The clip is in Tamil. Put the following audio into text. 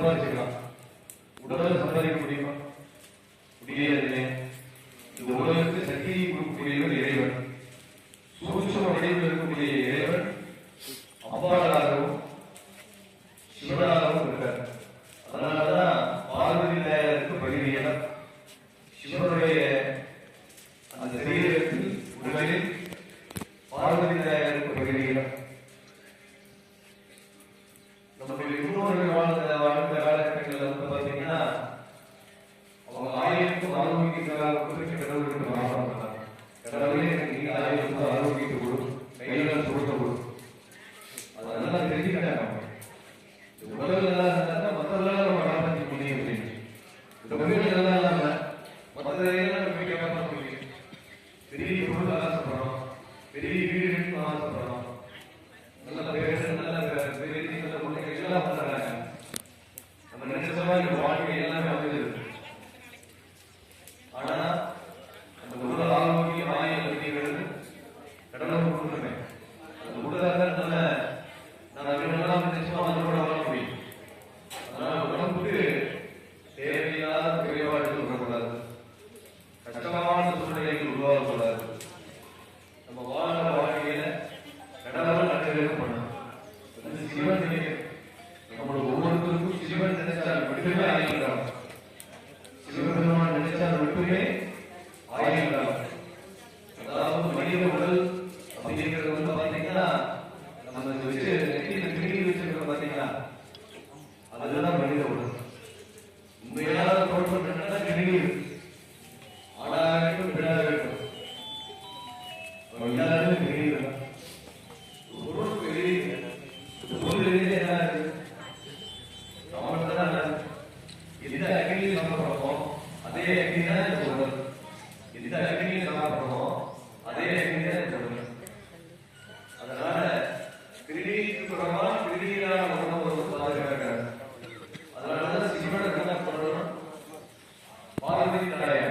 சம்பாதிச்சுக்கலாம். உடலை சம்பாதிக்க முடியுமா? முடியாதுங்க. இந்த உலகத்துக்கு சக்தியை கொடுக்கக்கூடியவர் இறைவன். சூட்சும வடிவில் இருக்கக்கூடிய இறைவன் அம்பாளாகவும் சிவனாகவும் இருக்கார். அதனாலதான் பார்வதி தாயாருக்கு பகிரியலாம். சிவனுடைய அந்த சரீரத்தில் உடலில் பார்வதி தாயாருக்கு பகிரியலாம். நம்முடைய முன்னோர்கள் வாழ்ந்த காலகட்டங்களில் வந்து பார்த்தீங்கன்னா அவங்க 1000 ஆரோக்கியத்துக்காக குறிப்பிட்ட கடவுளுக்கு ஆசனம் பண்ணாங்க. கடவுளே எனக்கு 1000 ஆரோக்கியத்தை கொடு, கையில சுருட்ட கொடு. அதெல்லாம் தெரிஞ்சுக்கிட்டாங்க. உடல் நல்லா இருந்தா மற்றவர்களால் நம்ம காப்பாற்ற முடியும் அப்படின்னு. இந்த உடல் நல்லா இல்லாம மற்றதையெல்லாம் நம்ம காப்பாற்ற முடியும். பெரிய பொருள் ஆசைப்படுறோம், பெரிய வீடு ஆசைப்படுறோம், நல்ல பேர் நல்ல பெரிய நல்ல பொருட்கள் எல்லாம் பண்றாங்க. நம்ம நினைச்ச மாதிரி வாழ்க்கை எல்லாமே அமைஞ்சிருக்கு. ஆனா அந்த உடல் ஆரோக்கியம் ஆயுள் அப்படிங்கிறது கடவுள் கொடுத்துருமே. அந்த உடலாக நம்ம நிச்சயமா வந்து கூட வாழ முடியும். அதனால உடம்புக்கு தேவையில்லாத குறைபாடுகள் வரக்கூடாது, கஷ்டமான சூழ்நிலைகள் உருவாகக்கூடாது. நம்ம வாழ்ற வாழ்க்கையில கடவுள் நன்மைகள் பண்ணணும். சிவன் நம்மளோட ஒவ்வொருத்தருக்கும் சிவன் நினைச்சால் மட்டுமே ஆகின்றான். சிவபெருமான் நினைச்சால் மட்டுமே ஆகின்றான். அதாவது மனித உடல் அப்படிங்கிறது வந்து பாத்தீங்கன்னா நம்ம வச்சு நெற்றியில கிணி வச்சிருக்க பாத்தீங்கன்னா அதுதான் மனித உடல். உண்மையான தோற்றம் என்னன்னா கிணி ஆடாகட்டும் பெண்ணாகட்டும் எல்லாருமே கிணி தான். பொருள் வெளியே பொருள் வெளியே என்ன அவனுக்கு தான் எந்த அக்னியில் சமப்படுறோம் அதே அக்னி தான் இந்த உடல். எந்த அக்னியில் சமப்படுறோம் அதே அக்னி தான் இந்த உடல். அதனால கிருமிக்கு புறமா கிருமியான உணவு பாதுகாக்கிறார். அதனாலதான் சிவனை என்ன பண்ணணும், பார்வதி தாயார்